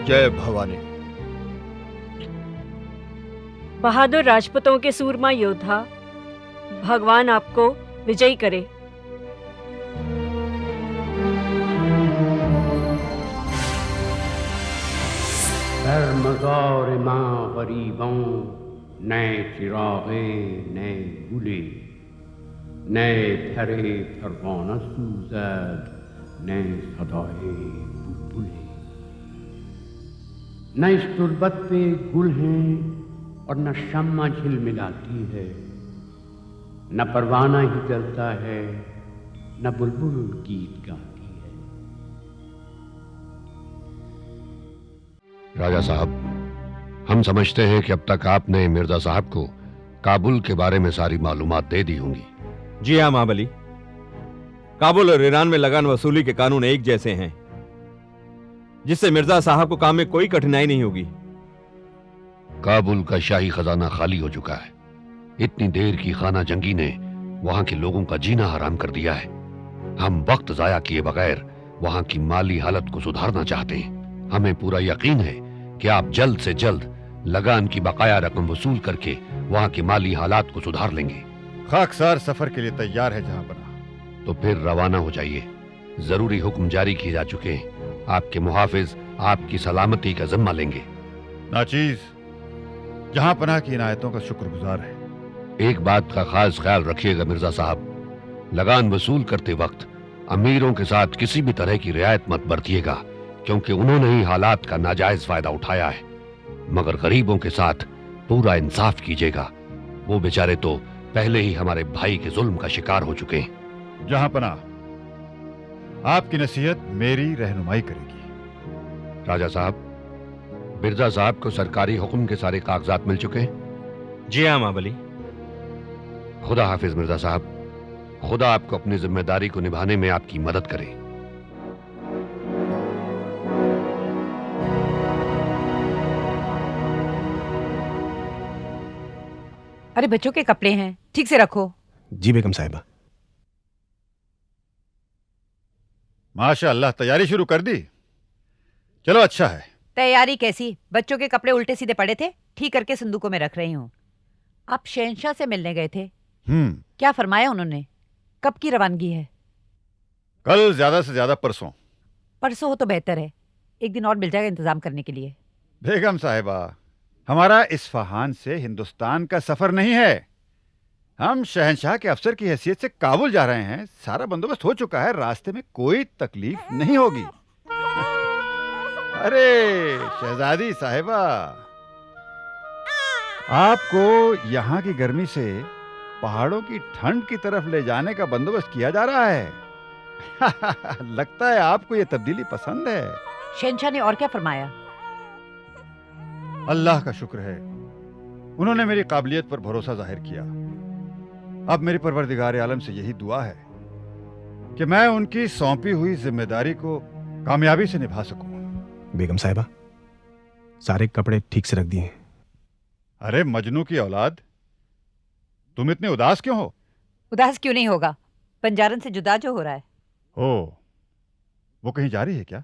जय भवानी। बहादुर राजपूतों के सूरमा योद्धा, भगवान आपको विजयी करे। मज़ार माँ गरीबों, नए चिरागे नए गुले, नए फरे परवाना सूजद, नए सदाए बुलबुले। न इस तुरबत पे गुल हैं और न शम्मा झिलमिलाती है, न परवाना ही जलता है, न बुलबुल गीत गाती है। राजा साहब, हम समझते हैं कि अब तक आपने मिर्जा साहब को काबुल के बारे में सारी मालूमात दे दी होंगी। जी हाँ महाबली, काबुल और ईरान में लगान वसूली के कानून एक जैसे हैं, जिससे मिर्जा साहब को काम में कोई कठिनाई नहीं होगी। काबुल का शाही खजाना खाली हो चुका है। इतनी देर की खाना जंगी ने वहां के लोगों का जीना हराम कर दिया है। हम वक्त जाया किए बगैर वहां की माली हालत को सुधारना चाहते हैं। हमें पूरा यकीन है कि आप जल्द से जल्द लगान की बकाया रकम वसूल करके वहां के माली हालात को सुधार लेंगे। खाकसार सफर के लिए तैयार है जहां बना। तो फिर रवाना हो जाइए। जरूरी हुक्म जारी किए जा चुके हैं। आपके मुहाफिज आपकी सलामती का जिम्मा लेंगे। नाचीज जहां पनाह की इनायतों का शुक्रगुजार है। एक बात का खास ख्याल रखिएगा मिर्जा साहब, लगान वसूल करते वक्त अमीरों के साथ किसी भी तरह की रियायत मत बरतिएगा, क्योंकि उन्होंने ही हालात का नाजायज फायदा उठाया है। मगर गरीबों के साथ पूरा इंसाफ कीजिएगा। वो बेचारे तो पहले ही हमारे भाई के जुल्म का शिकार हो चुके हैं। जहां पनाह आपकी नसीहत मेरी रहनुमाई करेगी। राजा साहब, मिर्जा साहब को सरकारी हुक्म के सारे कागजात मिल चुके हैं? जी हाँ महाबली। खुदा हाफिज मिर्जा साहब, खुदा आपको अपनी जिम्मेदारी को निभाने में आपकी मदद करे। अरे बच्चों के कपड़े हैं, ठीक से रखो। जी बेगम साहिबा। माशाअल्लाह, तैयारी शुरू कर दी। चलो अच्छा है। तैयारी कैसी, बच्चों के कपड़े उल्टे सीधे पड़े थे, ठीक करके संदूकों में रख रही हूँ। आप शहंशाह से मिलने गए थे, क्या फरमाया उन्होंने? कब की रवानगी है? कल, ज्यादा से ज्यादा परसों। परसों हो तो बेहतर है, एक दिन और मिल जाएगा इंतजाम करने के लिए। बेगम साहिबा, हमारा इस्फहान से हिंदुस्तान का सफर नहीं है। हम शहंशाह के अफसर की हैसियत से काबुल जा रहे हैं। सारा बंदोबस्त हो चुका है, रास्ते में कोई तकलीफ नहीं होगी। अरे शहजादी साहिबा, आपको यहाँ की गर्मी से पहाड़ों की ठंड की तरफ ले जाने का बंदोबस्त किया जा रहा है। लगता है आपको ये तब्दीली पसंद है। शहंशाह ने और क्या फरमाया? अल्लाह का शुक्र है, उन्होंने मेरी काबिलियत पर भरोसा जाहिर किया। अब मेरी परवरदिगार आलम से यही दुआ है कि मैं उनकी सौंपी हुई जिम्मेदारी को कामयाबी से निभा सकूं। बेगम साहिबा, सारे कपड़े ठीक से रख दिए हैं। अरे मजनू की औलाद, तुम इतने उदास क्यों हो? उदास क्यों नहीं होगा, बंजारन से जुदा जो हो रहा है। ओ, वो कहीं जा रही है क्या?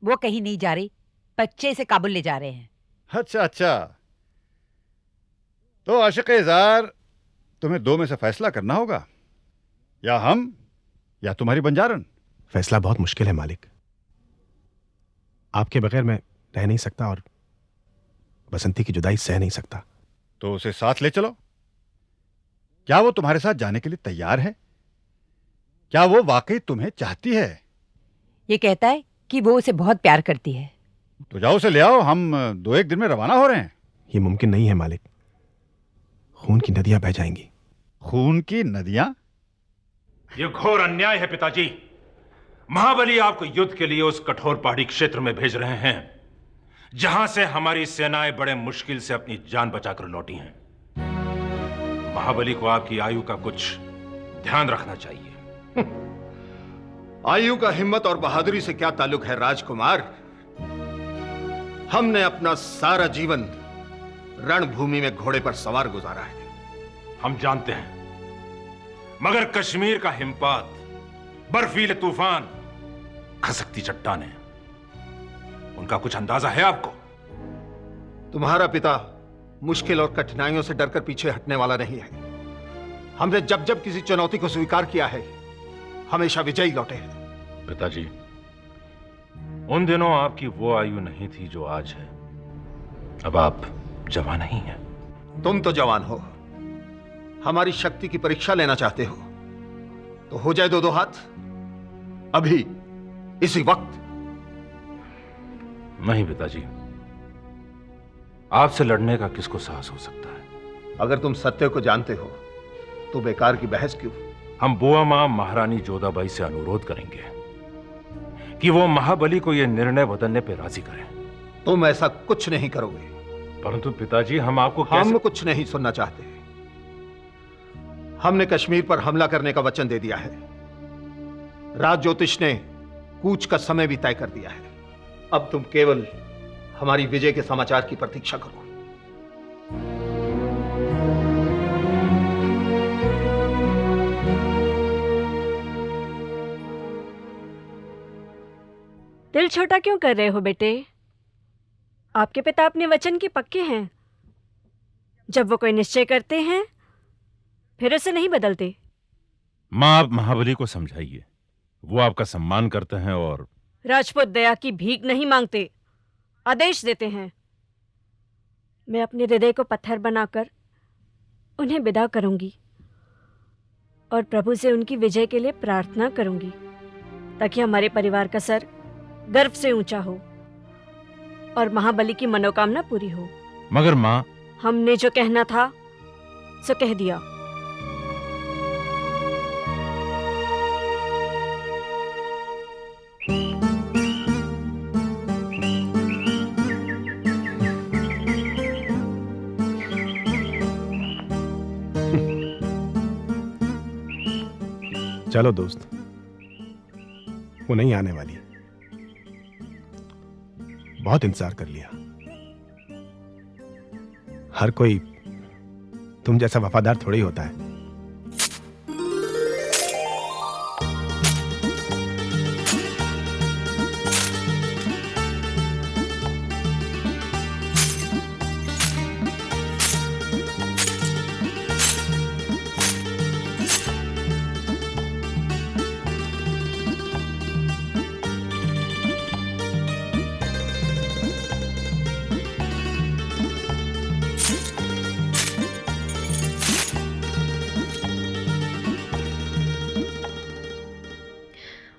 वो कहीं नहीं जा रही, बच्चे इसे काबुल ले जा रहे हैं। अच्छा अच्छा, तो आशिक़-ए-ज़ार, तुम्हें दो में से फैसला करना होगा, या हम या तुम्हारी बंजारन। फैसला बहुत मुश्किल है मालिक। आपके बगैर मैं रह नहीं सकता और बसंती की जुदाई सह नहीं सकता। तो उसे साथ ले चलो। क्या वो तुम्हारे साथ जाने के लिए तैयार है? क्या वो वाकई तुम्हें चाहती है? ये कहता है कि वो उसे बहुत प्यार करती है। तो जाओ उसे ले आओ, हम 2-1 दिन में रवाना हो रहे हैं। ये मुमकिन नहीं है मालिक, खून की नदियां बह जाएंगी। खून की नदियां? ये घोर अन्याय है पिताजी। महाबली आपको युद्ध के लिए उस कठोर पहाड़ी क्षेत्र में भेज रहे हैं, जहां से हमारी सेनाएं बड़े मुश्किल से अपनी जान बचाकर लौटी हैं। महाबली को आपकी आयु का कुछ ध्यान रखना चाहिए। आयु का हिम्मत और बहादुरी से क्या ताल्लुक है राजकुमार? हमने अपना सारा जीवन रणभूमि में घोड़े पर सवार गुजारा है। हम जानते हैं, मगर कश्मीर का हिमपात, बर्फीले तूफान, खसकती चट्टानें, उनका कुछ अंदाजा है आपको? तुम्हारा पिता मुश्किल और कठिनाइयों से डरकर पीछे हटने वाला नहीं है। हमने जब जब किसी चुनौती को स्वीकार किया है, हमेशा विजयी लौटे हैं। पिताजी, उन दिनों आपकी वो आयु नहीं थी जो आज है। अब आप जवान नहीं हैं। तुम तो जवान हो, हमारी शक्ति की परीक्षा लेना चाहते हो तो हो जाए दो हाथ अभी, इसी वक्त। नहीं पिताजी, आपसे लड़ने का किसको साहस हो सकता है? अगर तुम सत्य को जानते हो तो बेकार की बहस क्यों? हम बुआ मां महारानी जोधाबाई से अनुरोध करेंगे कि वो महाबली को यह निर्णय बदलने पर राजी करें। तुम ऐसा कुछ नहीं करोगे। परंतु पिताजी, हम आपको हम कुछ नहीं सुनना चाहते। हमने कश्मीर पर हमला करने का वचन दे दिया है। राज ज्योतिष ने कूच का समय भी तय कर दिया है। अब तुम केवल हमारी विजय के समाचार की प्रतीक्षा करो। दिल छोटा क्यों कर रहे हो बेटे? आपके पिता अपने वचन के पक्के हैं। जब वो कोई निश्चय करते हैं फिर उसे नहीं बदलते। मां, आप महाबली को समझाइए। वो आपका सम्मान करते हैं और राजपूत दया की भीख नहीं मांगते, आदेश देते हैं। मैं अपने हृदय को पत्थर बनाकर उन्हें विदा करूंगी और प्रभु से उनकी विजय के लिए प्रार्थना करूंगी, ताकि हमारे परिवार का सर गर्व से ऊंचा हो और महाबली की मनोकामना पूरी हो। मगर मां, हमने जो कहना था सो कह दिया। चलो दोस्त, वो नहीं आने वाली। बहुत इंतजार कर लिया। हर कोई तुम जैसा वफादार थोड़ी होता है।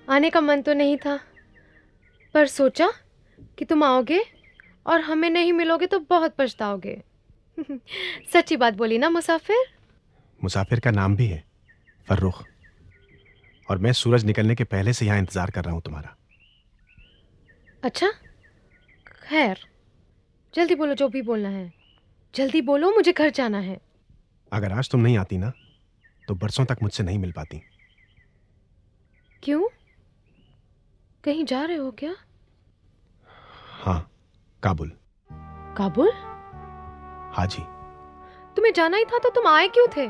आने का मन तो नहीं था, पर सोचा कि तुम आओगे और हमें नहीं मिलोगे तो बहुत पछताओगे। सच्ची बात बोली ना मुसाफिर? मुसाफिर का नाम भी है फर्रुख, और मैं सूरज निकलने के पहले से यहाँ इंतजार कर रहा हूँ तुम्हारा। अच्छा, खैर, जल्दी बोलो जो भी बोलना है। जल्दी बोलो, मुझे घर जाना है। अगर आज तुम नहीं आती ना तो बरसों तक मुझसे नहीं मिल पाती। क्यों? कहीं जा रहे हो क्या? हाँ, काबुल। काबुल? हाँ जी। तुम्हें जाना ही था तो तुम आए क्यों थे?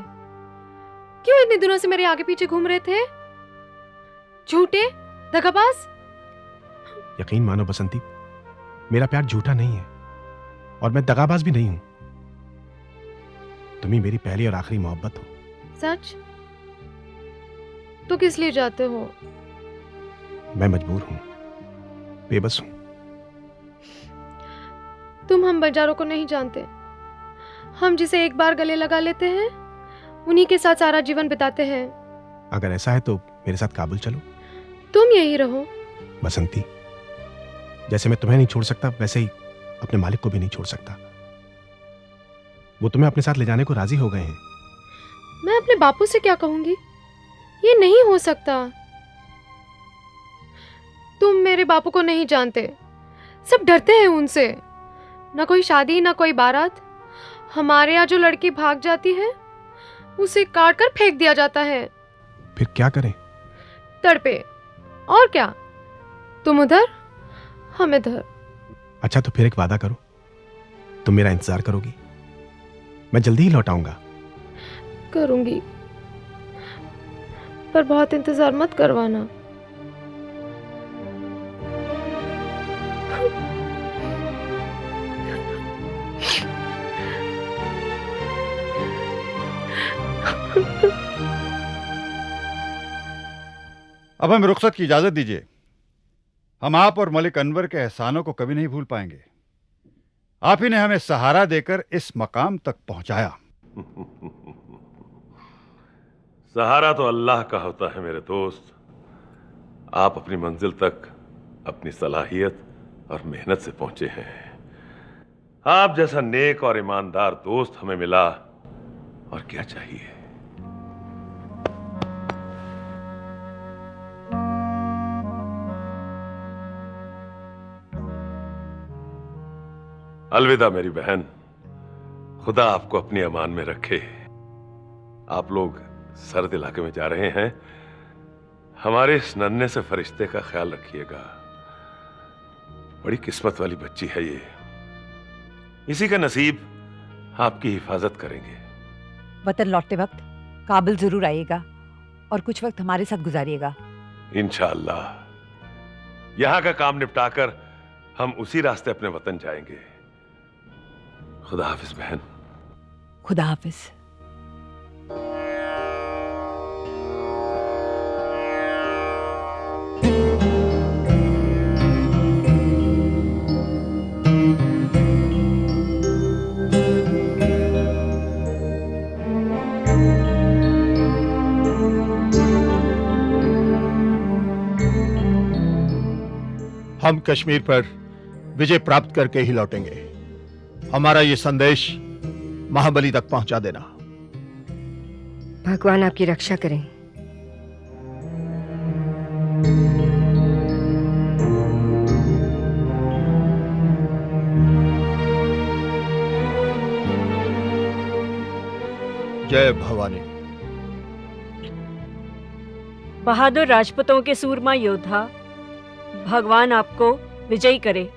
क्यों इतने दिनों से मेरे आगे पीछे घूम रहे थे? झूठे दगाबाज। यकीन मानो बसंती, मेरा प्यार झूठा नहीं है और मैं दगाबाज भी नहीं हूं। तुम ही मेरी पहली और आखिरी मोहब्बत हो। सच? तो किस लिए जाते हो? मैं मजबूर हूं, बेबस हूं। तुम हम बाजारों को नहीं जानते। हम जिसे एक बार गले लगा लेते हैं उन्हीं के साथ सारा जीवन बिताते हैं। अगर ऐसा है तो मेरे साथ काबुल चलो। तुम यही रहो। बसंती, जैसे मैं तुम्हें नहीं छोड़ सकता वैसे ही अपने मालिक को भी नहीं छोड़ सकता। वो तुम्हें अपने साथ ले जाने को राजी हो गए हैं। मैं अपने बापू से क्या कहूंगी? ये नहीं हो सकता। तुम मेरे बापू को नहीं जानते। सब डरते हैं उनसे। ना कोई शादी ना कोई बारात। हमारे यहाँ जो लड़की भाग जाती है उसे काट कर फेंक दिया जाता है। फिर क्या करें? तड़पे। और क्या? तुम उधर, हम इधर। अच्छा, तो फिर एक वादा करो, तुम मेरा इंतजार करोगी? मैं जल्दी ही लौट आऊंगा। करूंगी, पर बहुत इंतजार मत करवाना। अब हमें रुखसत की इजाजत दीजिए। हम आप और मलिक अनवर के एहसानों को कभी नहीं भूल पाएंगे। आप ही ने हमें सहारा देकर इस मकाम तक पहुंचाया। सहारा तो अल्लाह का होता है मेरे दोस्त। आप अपनी मंजिल तक अपनी सलाहियत और मेहनत से पहुंचे हैं। आप जैसा नेक और ईमानदार दोस्त हमें मिला, और क्या चाहिए। अलविदा मेरी बहन, खुदा आपको अपनी अमान में रखे। आप लोग सर्द इलाके में जा रहे हैं, हमारे इस नन्हे से फरिश्ते का ख्याल रखिएगा। बड़ी किस्मत वाली बच्ची है ये, इसी का नसीब आपकी हिफाजत करेंगे। वतन लौटते वक्त काबिल जरूर आइएगा और कुछ वक्त हमारे साथ गुजारिएगा। इंशाअल्लाह यहां का काम निपटाकर हम उसी रास्ते अपने वतन जाएंगे। खुदा हाफिज बहन। खुदा हाफिज। हम कश्मीर पर विजय प्राप्त करके ही लौटेंगे। हमारा ये संदेश महाबली तक पहुंचा देना। भगवान आपकी रक्षा करें। जय भवानी। बहादुर राजपूतों के सूरमा योद्धा, भगवान आपको विजयी करे।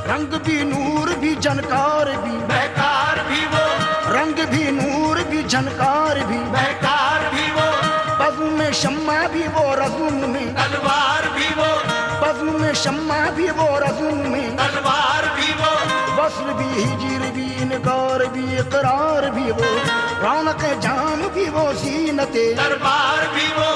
रंग भी नूर भी झनकार भी बेकार भी वो, रंग भी नूर भी झनकार भी बेकार भी वो, बज़्म में शम्मा भी वो रज़्म में तलवार भी वो, बज़्म में शम्मा भी वो रज़्म में तलवार भी वो, वस्ल भी हिजर भी इनकार भी इकरार भी वो, रौनक जाम भी वो ज़ीनते दरबार भी वो।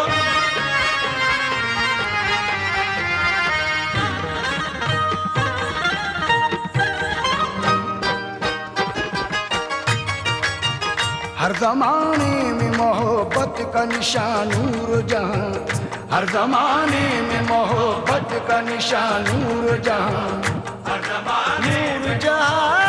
हर जमाने में मोहब्बत का निशान नूर जहां, हर जमाने में मोहब्बत का निशान नूर जहां, हर जमाने नूर जहां।